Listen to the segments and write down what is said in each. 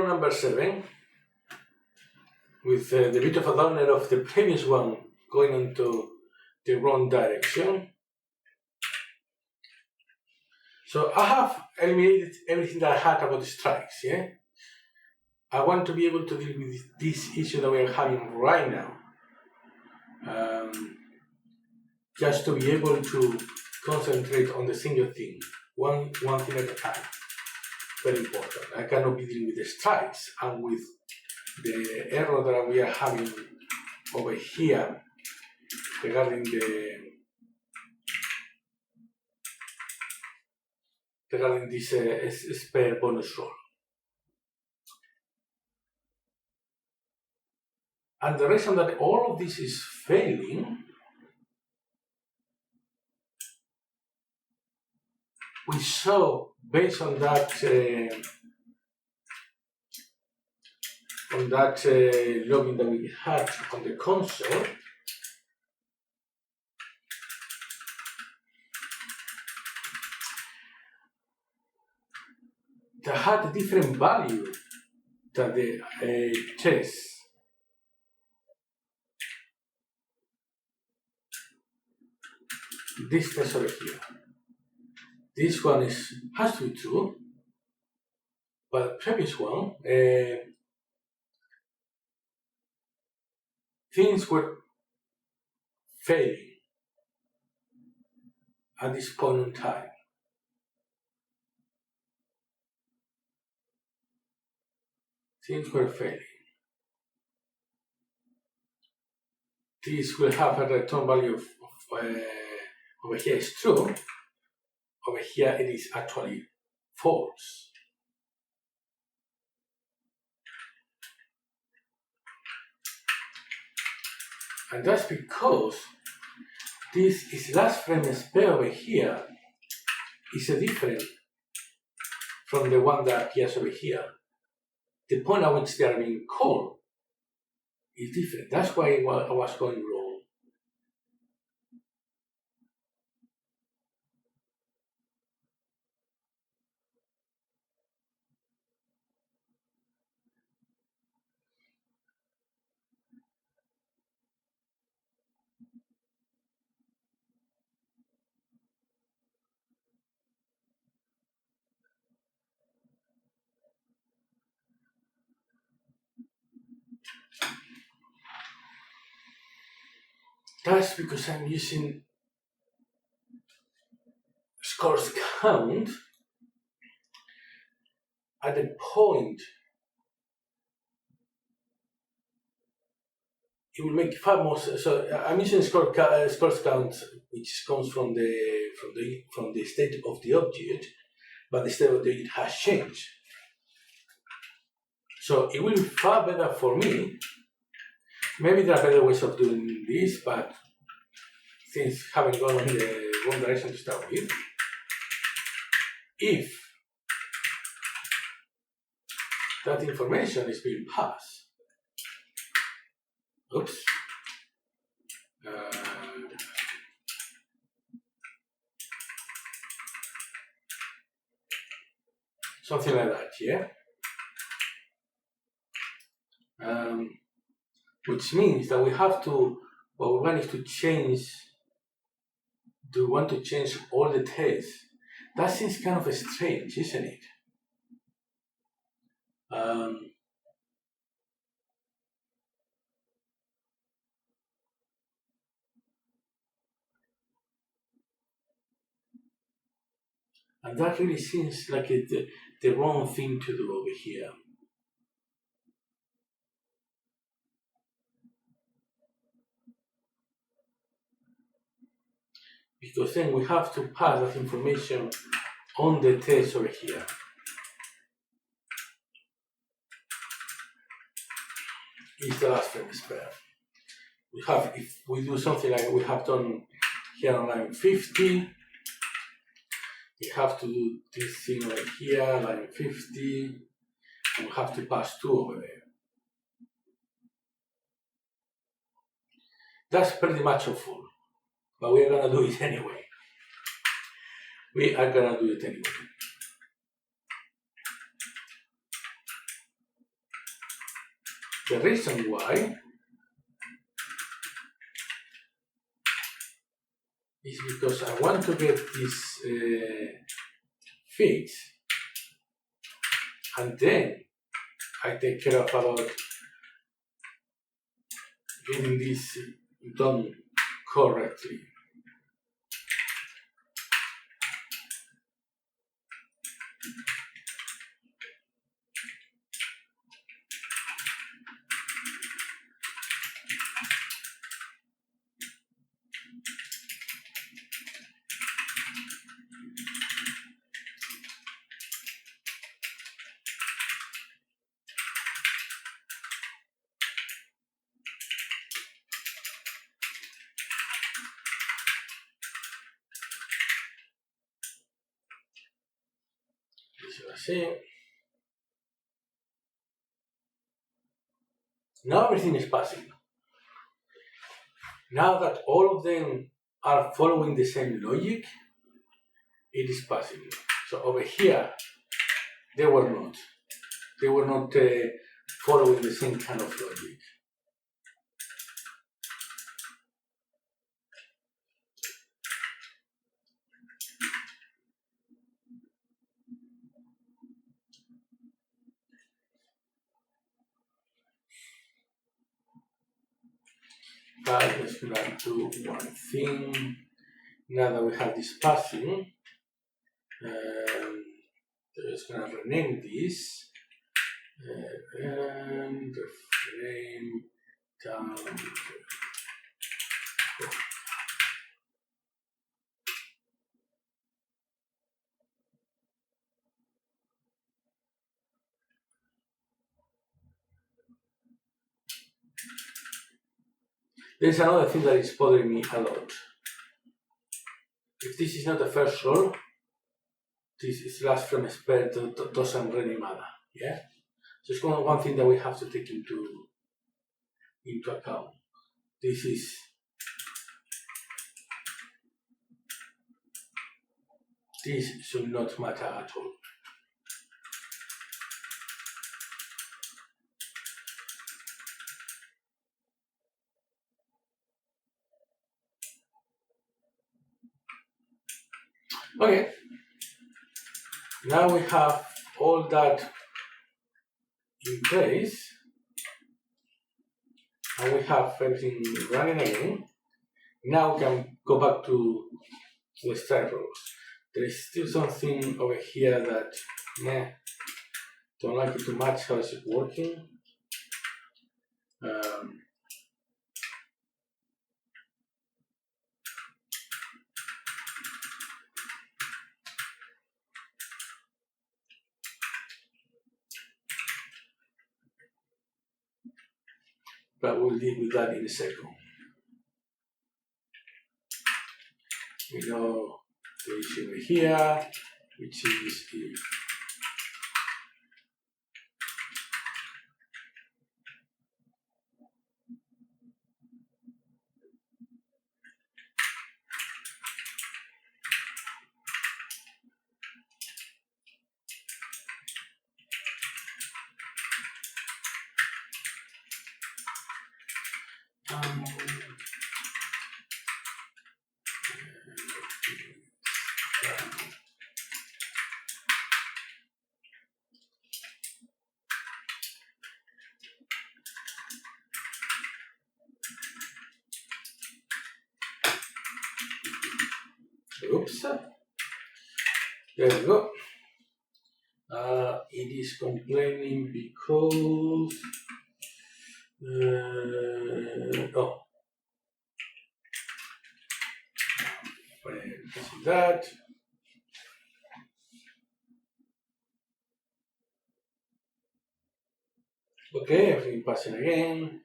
row number 7, with the bit of a downer of the previous one going into the wrong direction. So I have eliminated everything that I had about the strikes, yeah? I want to be able to deal with this issue that we are having right now. Just to be able to concentrate on the single thing, one thing at a time. Very important. I cannot be dealing with the strikes and with the error that we are having over here regarding this spare bonus roll. And the reason that all of this is failing, we saw based on that login that we had on the console, that had a different value than the test. This test over here. This one has to be true, but the previous one, things were failing at this point in time. Things were failing. This will have a return value of over here is true. Over here it is actually false. And that's because this is last frame spare over here is different from the one that appears over here. The point at which they are being called is different. That's why I was going wrong. That's because I'm using scores count at the point. It will make far more sense. So I'm using scores count, which comes from the state of the object, but the state of the object has changed. So it will be far better for me. Maybe there are better ways of doing this, but things haven't gone in the wrong direction to start with. If that information is being passed, oops, something like that, yeah? Which means that we have to, what we want is to change, do we want to change all the tests? That seems kind of strange, isn't it? And that really seems like the wrong thing to do over here. Because then we have to pass that information on the test over here. Is the last frame spare. We have, if we do something like we have done here on line 50, we have to do this thing right here, line 50, and we have to pass 2 over there. That's pretty much awful, but we are gonna do it anyway. We are gonna do it anyway. The reason why is because I want to get this fixed, and then I take care of about getting this done correctly. See, now everything is passing. Now that all of them are following the same logic, it is passing. So over here, they were not. They were not following the same kind of logic. But let's do one thing. Now that we have this passing, just gonna rename this and the frame down. There's another thing that is bothering me a lot. If this is not the first roll, this is last frame spare doesn't really matter. Yeah? So it's one thing that we have to take into account. This should not matter at all. Okay, now we have all that in place, and we have everything running again. Now we can go back to the start rows. There is still something over here that don't like it too much. How is it working? But we'll deal with that in a second. We know the issue over here, which is if oops, there we go. It is complaining because that. Okay, everything passing again.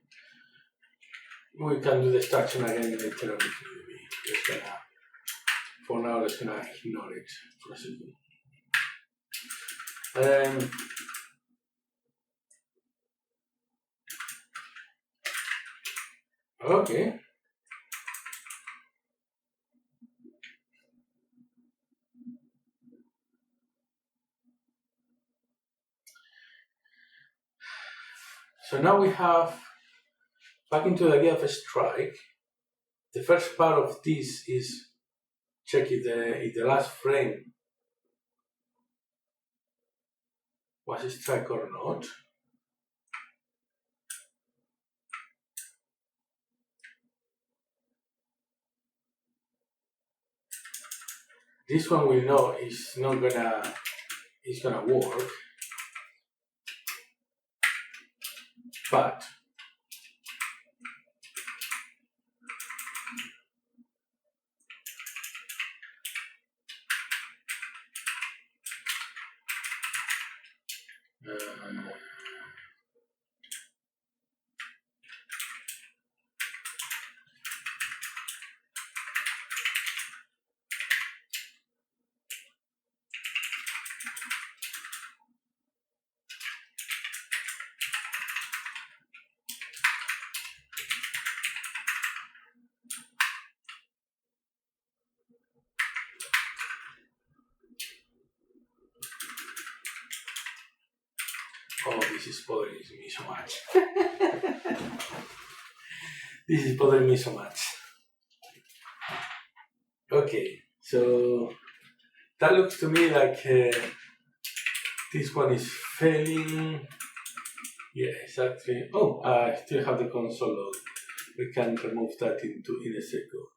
We can do the extraction again later on if need be. Just gonna, for now, let's gonna ignore it for a second. Okay. So now we have, back into the idea of a strike, the first part of this is check if the last frame was a strike or not. This one we know is not gonna work, but oh, this is bothering me so much. This is bothering me so much. Okay, so that looks to me like this one is failing. Yeah, exactly. Oh, I still have the console load. We can remove that in a second.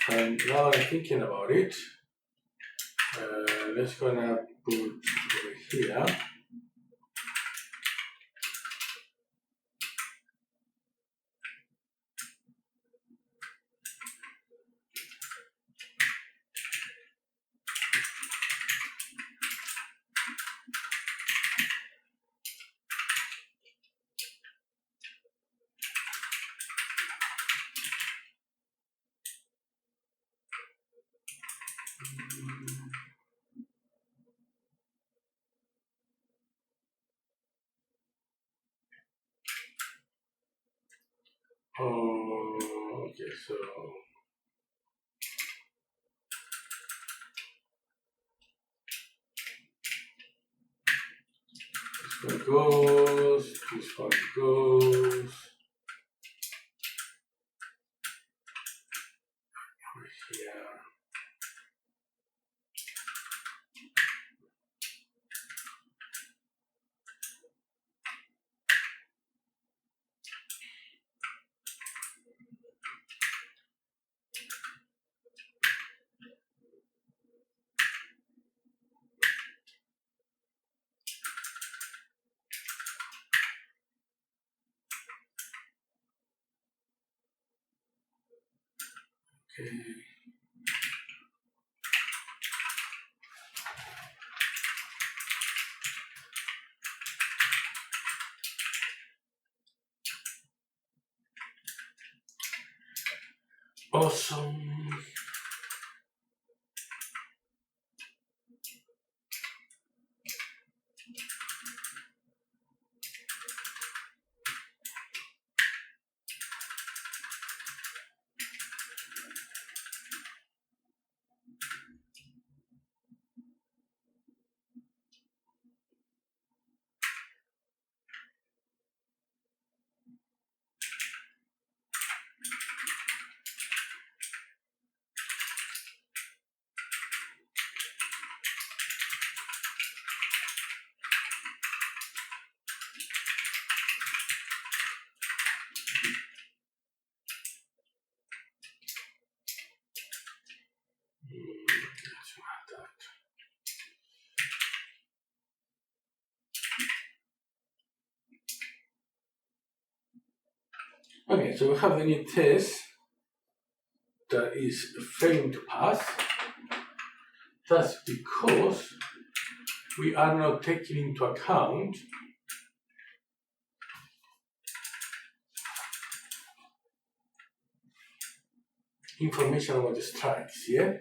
And now I'm thinking about it. Let's gonna put over here. Okay, so this one goes, this one goes. Over here. Okay. Awesome. Okay, so we have the new test that is failing to pass. That's because we are not taking into account information about the strikes, yeah?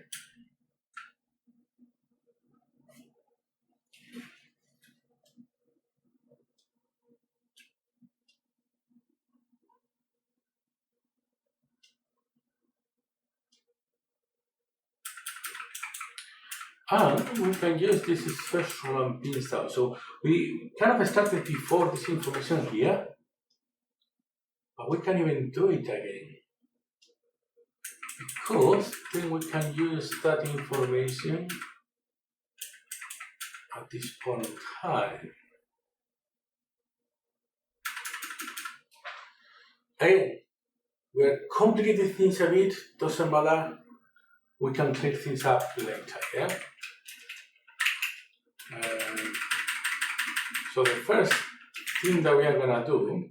And we can use this special and pin style. So we kind of started before this information here, but we can even do it again. Because then we can use that information at this point in time. Again, we're complicating things a bit, doesn't matter. We can clear things up later, yeah? So the first thing that we are gonna do,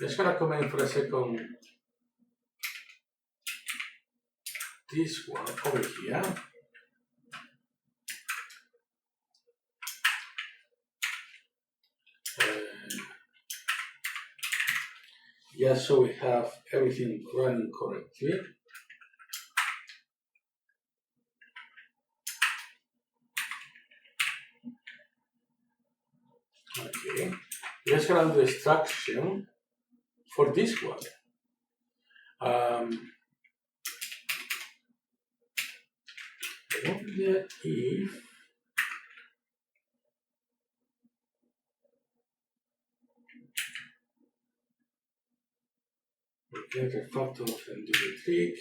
let's gonna comment for a second this one over here. Just so we have everything running correctly. Okay, let's gonna do extraction for this one. If we get the factors and do the trick.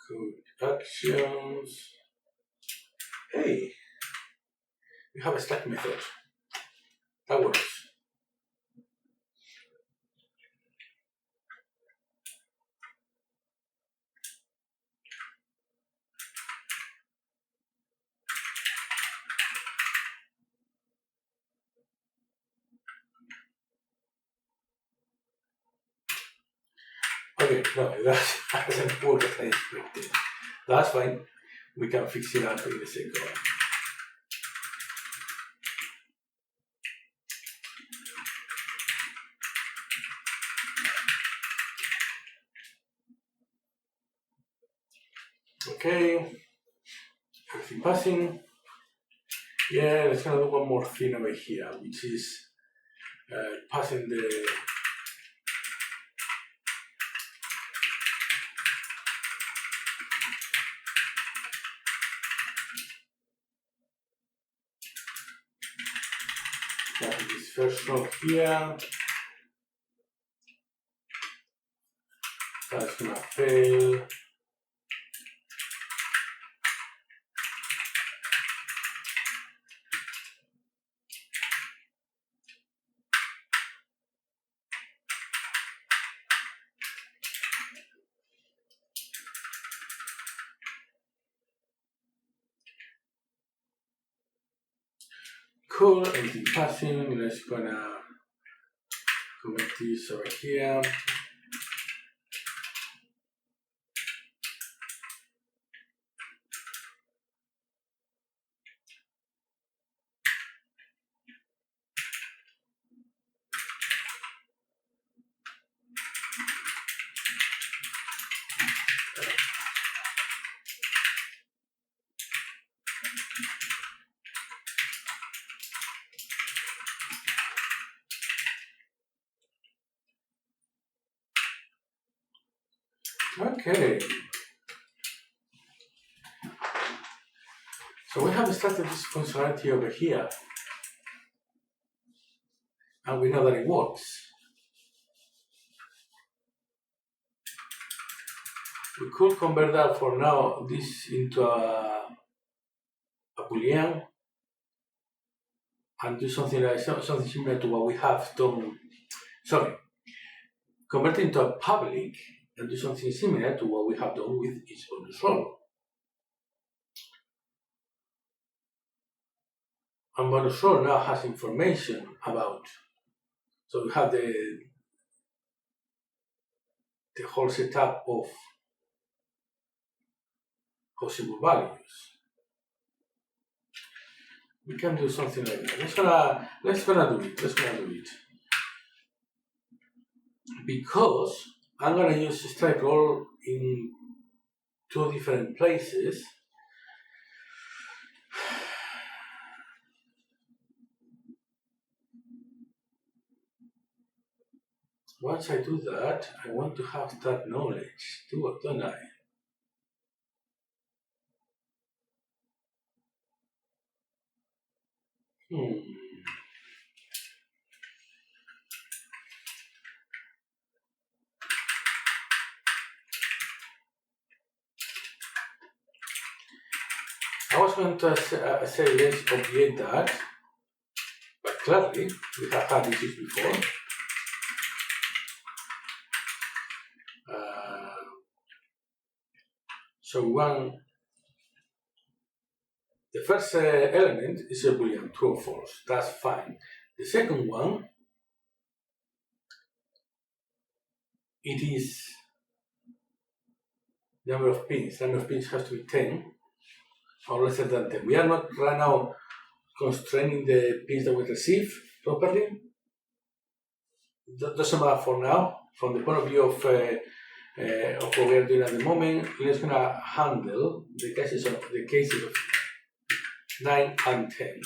Code actions. Hey, we have a stack method. That works. Okay, no, that doesn't work as I expected. That's fine. We can fix it up in a second. Okay, everything passing. Yeah, let's gonna do one more thing over here, which is passing the this first row here. That's gonna fail. Cool, everything passing. Let's gonna comment this over here. Okay. So we have started this functionality over here, and we know that it works. We could convert that for now, this into a Boolean, and do something like something similar to what we have done. Sorry, convert it into a public and do something similar to what we have done with each bonus roll. And bonus roll now has information about. So we have the whole setup of possible values. We can do something like that. Let's gonna do it. Because I'm gonna use strike roll in two different places. Once I do that, I want to have that knowledge, don't I? I was going to say let's obviate that, but clearly we have had issues before. So the first element is a Boolean, true or false. That's fine. The second one, it is number of pins. Number of pins has to be 10 or less than 10. We are not right now constraining the pins that we receive properly. That doesn't matter for now. From the point of view of what we are doing at the moment, let's gonna handle the cases of 9 and 10.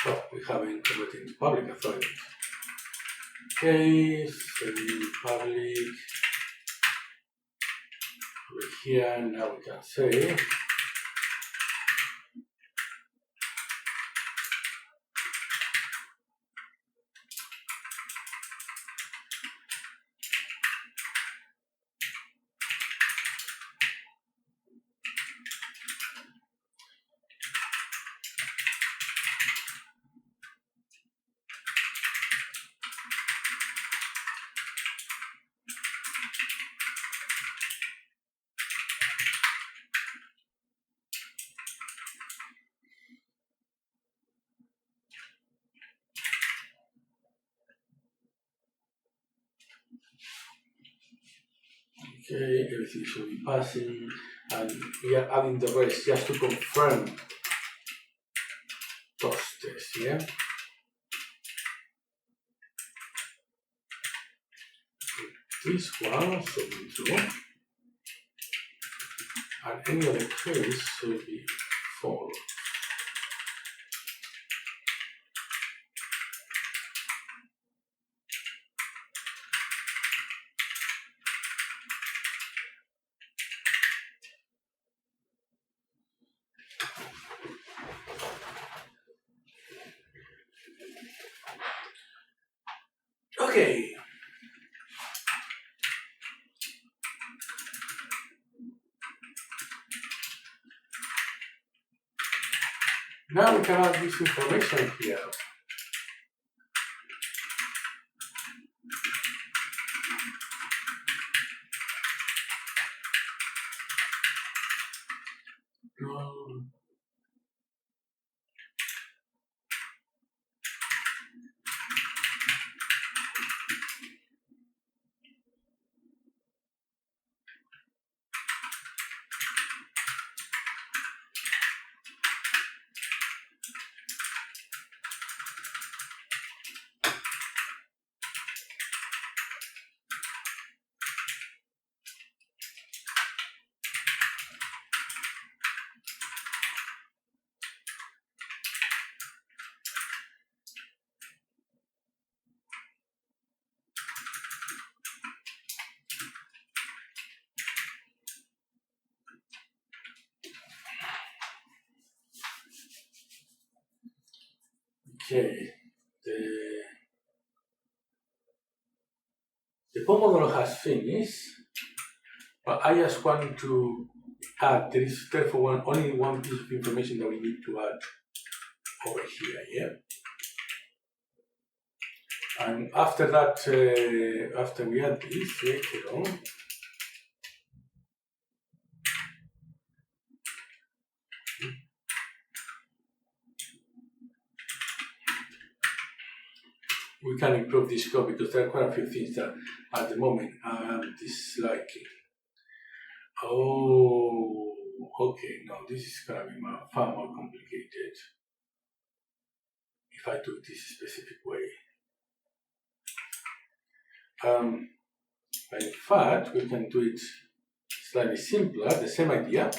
Oh, we haven't converted into public authority. Okay, so in public over here, now we can say okay, everything should be passing, and we are adding the rest just to confirm those tests, yeah? This one should be true, and any other case should be false. Okay. Now we can add this information here. Okay, the Pomodoro has finished, but I just want to add, there is therefore only one piece of information that we need to add over here, yeah? And after that, after we add this later on, we can improve this code because there are quite a few things that at the moment I'm disliking. Oh, okay, no, this is gonna be far more complicated if I do it this specific way. But in fact, we can do it slightly simpler, the same idea.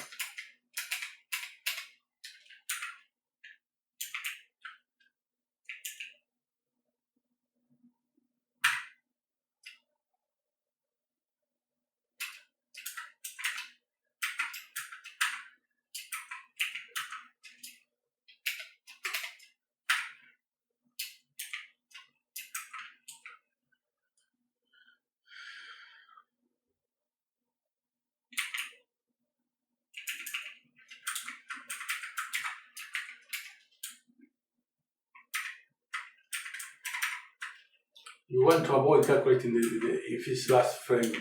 We want to avoid calculating if his last frame,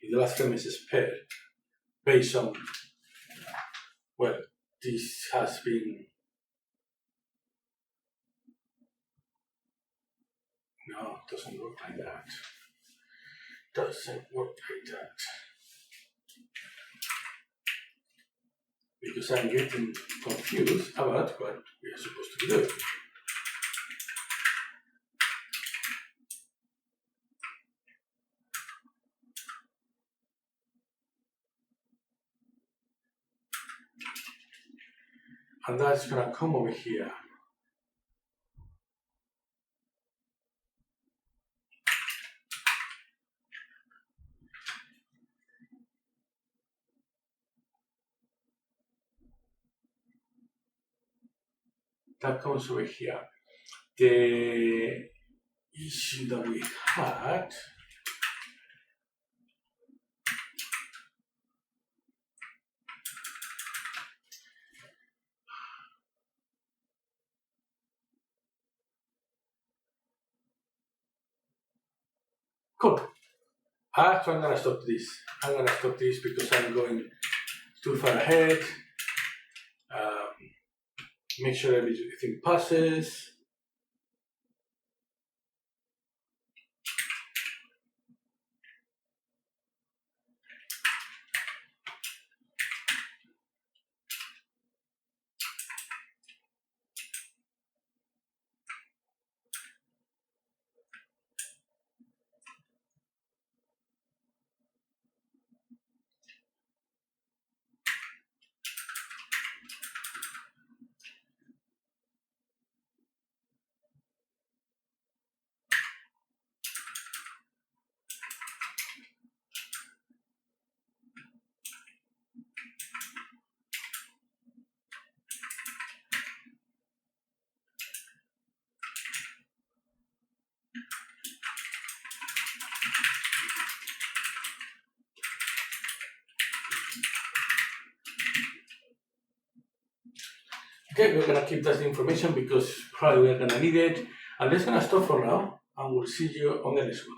if the last frame is spared based on, well, this has been, no, it doesn't work like that. Doesn't work like that. Because I'm getting confused about what we are supposed to do. And that's gonna come over here. That comes over here. The issue that we had cool. Actually, I'm gonna stop this. I'm gonna stop this because I'm going too far ahead. Make sure everything passes. Okay, we're gonna keep that information because probably we're gonna need it. And that's gonna stop for now, and we'll see you on the next one.